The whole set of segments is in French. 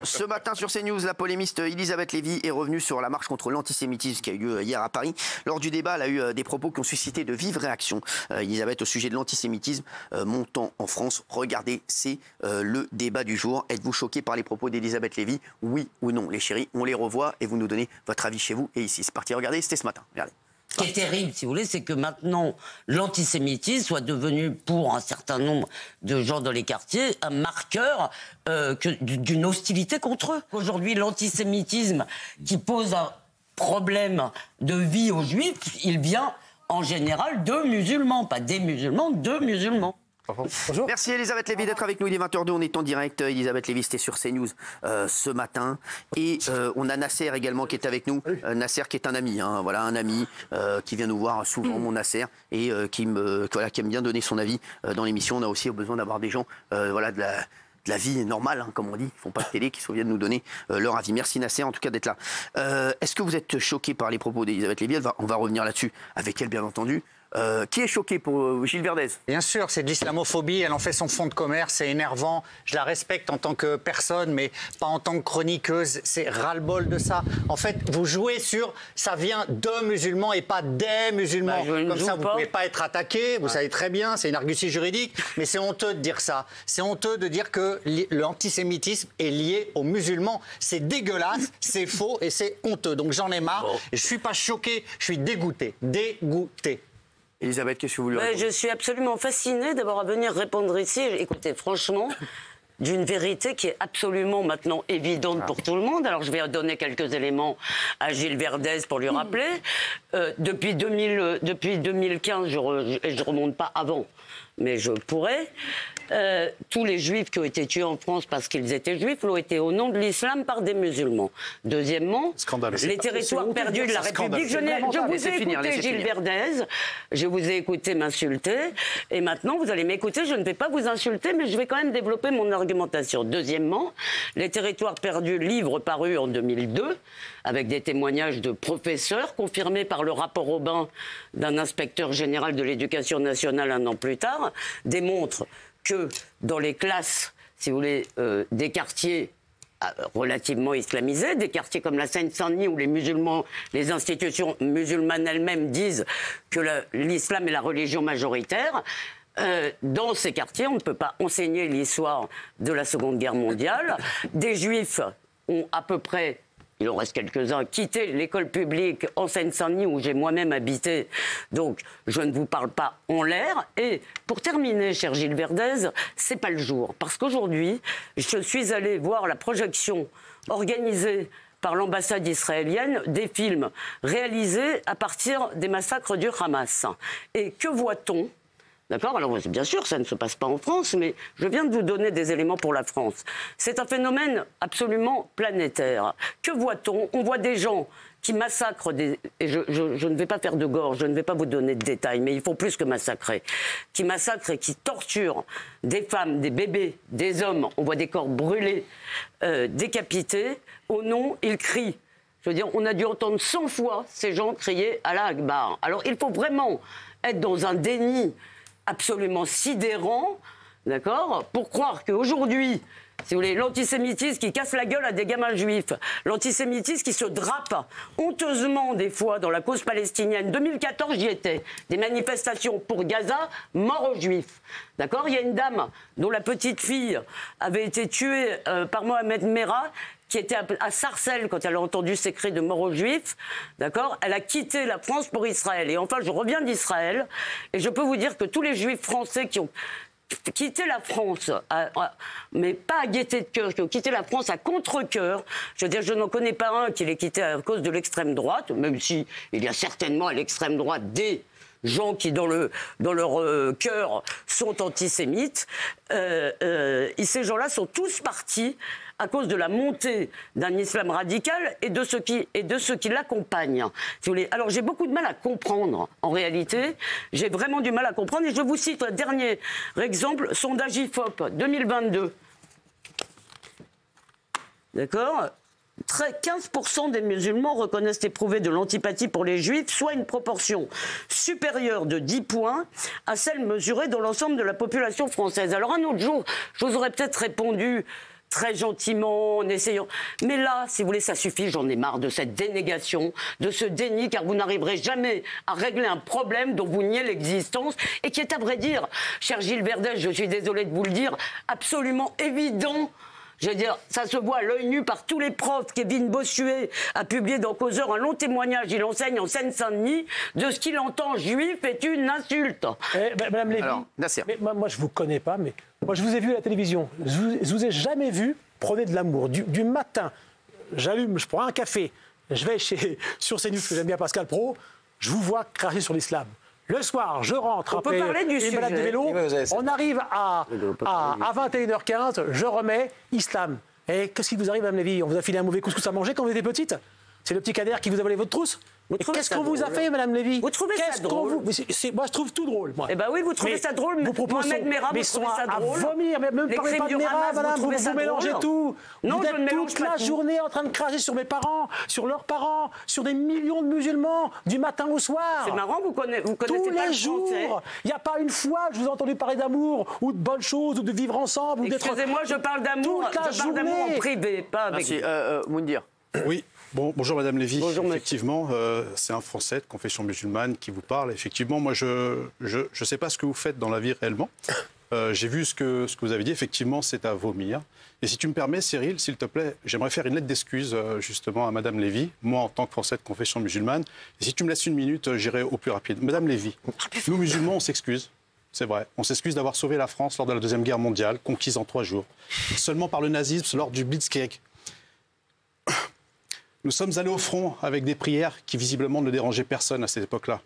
Ce matin sur CNews, la polémiste Elisabeth Lévy est revenue sur la marche contre l'antisémitisme qui a eu lieu hier à Paris. Lors du débat, elle a eu des propos qui ont suscité de vives réactions. Elisabeth, au sujet de l'antisémitisme montant en France, regardez, c'est le débat du jour. Êtes-vous choqué par les propos d'Elisabeth Lévy? Oui ou non? Les chéris, on les revoit et vous nous donnez votre avis chez vous et ici. C'est parti, regardez, c'était ce matin. Regardez. Ce qui est terrible, si vous voulez, c'est que maintenant, l'antisémitisme soit devenu, pour un certain nombre de gens dans les quartiers, un marqueur d'une hostilité contre eux. Aujourd'hui, l'antisémitisme qui pose un problème de vie aux Juifs, il vient en général de musulmans, pas des musulmans, de musulmans. Bonjour. Merci Elisabeth Lévy d'être avec nous. Il est 20h02, on est en direct. Elisabeth Lévy, c'était sur CNews ce matin. Et on a Nasser également qui est avec nous. Nasser qui est un ami, hein, voilà, un ami qui vient nous voir souvent, mon Nasser, et qui aime bien donner son avis dans l'émission. On a aussi besoin d'avoir des gens voilà, de la vie normale, hein, comme on dit, ils font pas de télé, qui se viennent nous donner leur avis. Merci Nasser en tout cas d'être là. Est-ce que vous êtes choqué par les propos d'Elisabeth Lévy? On va revenir là-dessus avec elle bien entendu. Qui est choqué pour Gilles Verdez? Bien sûr, c'est de l'islamophobie, elle en fait son fonds de commerce, c'est énervant. Je la respecte en tant que personne, mais pas en tant que chroniqueuse, c'est ras-le-bol de ça. En fait, vous jouez sur ça vient de musulmans et pas des musulmans. Comme ça, vous ne pouvez pas être attaqué, vous savez très bien, c'est une argutie juridique, mais c'est honteux de dire ça. C'est honteux de dire que l'antisémitisme est lié aux musulmans. C'est dégueulasse, c'est faux et c'est honteux. Donc j'en ai marre. Je ne suis pas choqué, je suis dégoûté. Dégoûté. Elisabeth, qu'est-ce que vous lui répondez? Je suis absolument fascinée d'avoir à venir répondre ici. Écoutez, franchement, d'une vérité qui est absolument maintenant évidente pour tout le monde. Alors je vais donner quelques éléments à Gilles Verdez pour lui rappeler. Depuis 2015, je remonte pas avant, mais je pourrais. Tous les juifs qui ont été tués en France parce qu'ils étaient juifs l'ont été au nom de l'islam par des musulmans. Deuxièmement, les territoires perdus de la République. Je vous ai écouté, Gilles Verdez, je vous ai écouté m'insulter, et maintenant vous allez m'écouter. Je ne vais pas vous insulter, mais je vais quand même développer mon argumentation. Deuxièmement, les territoires perdus, livre paru en 2002, avec des témoignages de professeurs confirmés par le rapport Aubin d'un inspecteur général de l'éducation nationale un an plus tard, démontre que dans les classes, si vous voulez, des quartiers relativement islamisés, des quartiers comme la Seine-Saint-Denis où les musulmans, les institutions musulmanes elles-mêmes disent que l'islam est la religion majoritaire, dans ces quartiers, on ne peut pas enseigner l'histoire de la Seconde Guerre mondiale. Des juifs ont à peu près, il en reste quelques-uns, quitté l'école publique en Seine-Saint-Denis où j'ai moi-même habité. Donc, je ne vous parle pas en l'air. Et pour terminer, cher Gilles Verdez, c'est pas le jour. Parce qu'aujourd'hui, je suis allé voir la projection organisée par l'ambassade israélienne des films réalisés à partir des massacres du Hamas. Et que voit-on ? D'accord? Alors, bien sûr, ça ne se passe pas en France, mais je viens de vous donner des éléments pour la France. C'est un phénomène absolument planétaire. Que voit-on? On voit des gens qui massacrent et je ne vais pas faire de gore, je ne vais pas vous donner de détails, mais il faut plus que massacrer. Qui massacrent et qui torturent des femmes, des bébés, des hommes. On voit des corps brûlés, décapités. Au nom, ils crient. Je veux dire, on a dû entendre 100 fois ces gens crier Allah Akbar. Alors, il faut vraiment être dans un déni absolument sidérant, d'accord, pour croire qu'aujourd'hui, si vous voulez, l'antisémitisme qui casse la gueule à des gamins juifs, l'antisémitisme qui se drape honteusement des fois dans la cause palestinienne. 2014, j'y étais. Des manifestations pour Gaza, mort aux juifs. D'accord? Il y a une dame dont la petite fille avait été tuée par Mohamed Merah, qui était à Sarcelles quand elle a entendu ces cris de mort aux Juifs, d'accord? Elle a quitté la France pour Israël. Et enfin, je reviens d'Israël, et je peux vous dire que tous les Juifs français qui ont quitté la France, mais pas à gaieté de cœur, qui ont quitté la France à contre-cœur, je veux dire, je n'en connais pas un qui l'ait quitté à cause de l'extrême droite, même si il y a certainement à l'extrême droite des gens qui, dans leur cœur, sont antisémites. Ces gens-là sont tous partis à cause de la montée d'un islam radical et de ceux qui l'accompagnent. Si vous voulez. Alors j'ai beaucoup de mal à comprendre, en réalité. J'ai vraiment du mal à comprendre. Et je vous cite un dernier exemple, sondage IFOP 2022. D'accord ? 15% des musulmans reconnaissent éprouver de l'antipathie pour les juifs, soit une proportion supérieure de 10 points à celle mesurée dans l'ensemble de la population française. Alors un autre jour, je vous aurais peut-être répondu très gentiment, en essayant. Mais là, si vous voulez, ça suffit, j'en ai marre de cette dénégation, de ce déni, car vous n'arriverez jamais à régler un problème dont vous niez l'existence et qui est, à vrai dire, cher Gilles Verdez, je suis désolé de vous le dire, absolument évident. Je veux dire, ça se voit à l'œil nu par tous les profs. Kevin Bossuet a publié dans Causeur un long témoignage. Il enseigne en Seine-Saint-Denis de ce qu'il entend juif est une insulte. Madame Lévy, Alors, Nasser. mais moi je vous connais pas, mais moi je vous ai vu à la télévision. Je vous ai jamais vu prôner de l'amour. Du matin, j'allume, je prends un café, je vais sur CNews, que j'aime bien Pascal Praud, je vous vois cracher sur l'islam. Le soir, je rentre On peut après parler du une balade de sujet. vélo, on arrive à 21h15, je remets islam. Et qu'est-ce qui vous arrive, Mme Lévy? On vous a filé un mauvais couscous à manger quand vous étiez petite? C'est le petit Kader qui vous a volé votre trousse? Qu'est-ce qu'on vous a fait, Mme Lévy? Vous trouvez ça drôle? Moi, je trouve tout drôle, moi. Eh ben oui, vous trouvez ça drôle, vos propos Mohamed Merah, vous sont trouvez ça à drôle? vomir, mais ne me Les parlez crimes pas de du Merah, Hamas, madame, trouvez vous ça mélangez drôle? tout. Non, Vous je ne êtes mélange toute pas la tout. journée en train de cracher sur mes parents, sur leurs parents, sur des millions de musulmans, du matin au soir. C'est marrant, vous connaissez Tous pas les le français. jours. Il n'y a pas une fois que je vous ai entendu parler d'amour, ou de bonnes choses, ou de vivre ensemble, ou d'être... Excusez-moi, je parle d'amour Toute la en journée. privé, pas avec... Merci. Moundir. Oui, bonjour Madame Lévy. Bonjour, monsieur. Effectivement, c'est un Français de confession musulmane qui vous parle. Effectivement, moi, je sais pas ce que vous faites dans la vie réellement. J'ai vu ce que vous avez dit. Effectivement, c'est à vomir. Et si tu me permets, Cyril, s'il te plaît, j'aimerais faire une lettre d'excuse justement à Madame Lévy, moi en tant que Français de confession musulmane. Et si tu me laisses une minute, j'irai au plus rapide. Madame Lévy, nous musulmans, on s'excuse. C'est vrai. On s'excuse d'avoir sauvé la France lors de la Deuxième Guerre mondiale, conquise en 3 jours. Seulement par le nazisme lors du Blitzkrieg. Nous sommes allés au front avec des prières qui visiblement ne dérangeaient personne à cette époque-là.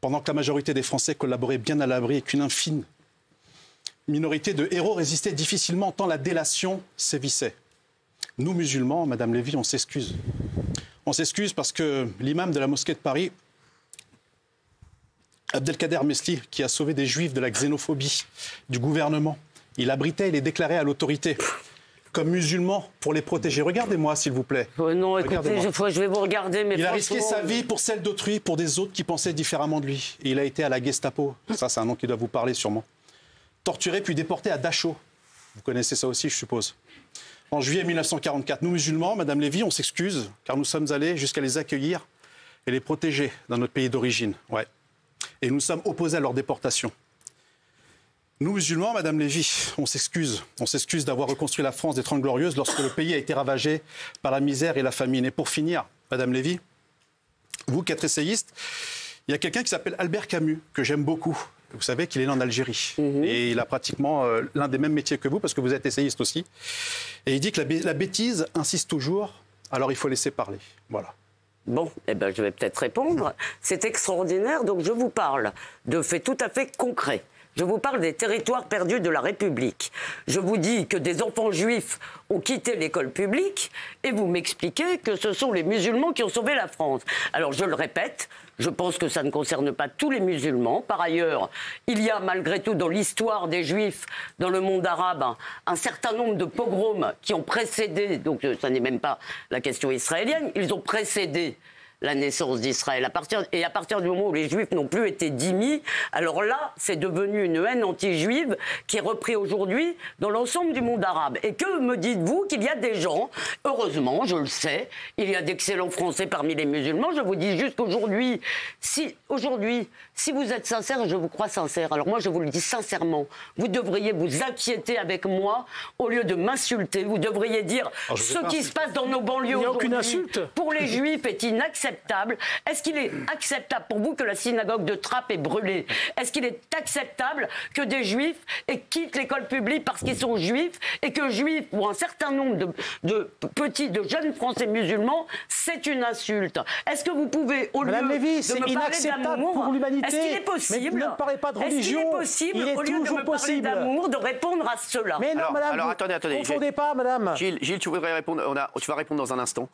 Pendant que la majorité des Français collaboraient bien à l'abri et qu'une infime minorité de héros résistait difficilement tant la délation sévissait. Nous, musulmans, Madame Lévy, on s'excuse. On s'excuse parce que l'imam de la mosquée de Paris, Abdelkader Mesli, qui a sauvé des juifs de la xénophobie du gouvernement, il abritait et les déclarait à l'autorité comme musulmans pour les protéger. Regardez-moi, s'il vous plaît. non, écoutez, Regardez-moi. je vais vous regarder, mais Il a risqué franchement, sa vie pour celle d'autrui, pour des autres qui pensaient différemment de lui. Et il a été à la Gestapo. Ça, c'est un nom qui doit vous parler sûrement. Torturé puis déporté à Dachau. Vous connaissez ça aussi, je suppose. En juillet 1944, nous musulmans, Madame Lévy, on s'excuse, car nous sommes allés jusqu'à les accueillir et les protéger dans notre pays d'origine. Ouais. Et nous sommes opposés à leur déportation. Nous, musulmans, Madame Lévy, on s'excuse. On s'excuse d'avoir reconstruit la France des Trente Glorieuses lorsque le pays a été ravagé par la misère et la famine. Et pour finir, Madame Lévy, vous qui êtes essayiste, il y a quelqu'un qui s'appelle Albert Camus, que j'aime beaucoup. Vous savez qu'il est né en Algérie. Et il a pratiquement l'un des mêmes métiers que vous, parce que vous êtes essayiste aussi. Et il dit que la bêtise insiste toujours, alors il faut laisser parler. Voilà. Bon, eh ben, je vais peut-être répondre. C'est extraordinaire, donc je vous parle de faits tout à fait concrets. Je vous parle des territoires perdus de la République. Je vous dis que des enfants juifs ont quitté l'école publique et vous m'expliquez que ce sont les musulmans qui ont sauvé la France. Alors je le répète, je pense que ça ne concerne pas tous les musulmans. Par ailleurs, il y a malgré tout dans l'histoire des juifs dans le monde arabe un certain nombre de pogroms qui ont précédé, donc ça n'est même pas la question israélienne, ils ont précédé la naissance d'Israël. À partir du moment où les Juifs n'ont plus été dhimmis, alors là, c'est devenu une haine anti-juive qui est reprise aujourd'hui dans l'ensemble du monde arabe. Et que me dites-vous qu'il y a des gens, heureusement, je le sais, il y a d'excellents Français parmi les musulmans, je vous dis juste qu'aujourd'hui, si vous êtes sincère, je vous crois sincère, alors moi je vous le dis sincèrement, vous devriez vous inquiéter avec moi au lieu de m'insulter, vous devriez dire ce qui se passe dans nos banlieues Il n'y a aujourd'hui aucune insulte. pour les Juifs est inacceptable. Est-ce qu'il est acceptable pour vous que la synagogue de Trappes est brûlée? Est-ce qu'il est acceptable que des Juifs quittent l'école publique parce qu'ils sont Juifs et que Juifs, pour un certain nombre de jeunes Français musulmans, c'est une insulte? Est-ce que vous pouvez, au Madame lieu Lévy, de c'est me parler inacceptable d'amour, pour l'humanité. est-ce qu'il est possible, Mais ne parlez pas de religion. Est-ce qu'il est possible, Il est au lieu de toujours me parler possible. d'amour, de répondre à cela? Mais non, madame, alors, vous attendez. confondez pas, madame. Gilles, tu voudrais répondre. Tu vas répondre dans un instant.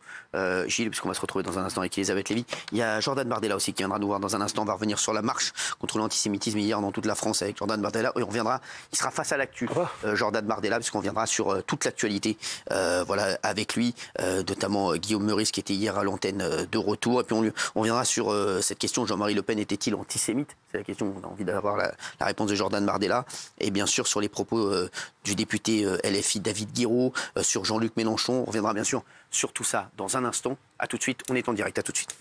Gilles, puisqu'on va se retrouver dans un instant avec Elisabeth Lévy. Il y a Jordan Bardella aussi qui viendra nous voir dans un instant. On va revenir sur la marche contre l'antisémitisme hier dans toute la France avec Jordan Bardella. Et on reviendra. Il sera face à l'actu, Jordan Bardella, puisqu'on viendra sur toute l'actualité. Voilà, avec lui, notamment Guillaume Meurice qui était hier à l'antenne de retour. Et puis on viendra sur cette question: Jean-Marie Le Pen était-il antisémite? C'est la question. On a envie d'avoir la réponse de Jordan Bardella. Et bien sûr, sur les propos du député LFI David Guiraud, sur Jean-Luc Mélenchon. On reviendra bien sûr sur tout ça dans un instant. À tout de suite. On est en direct. À tout de suite.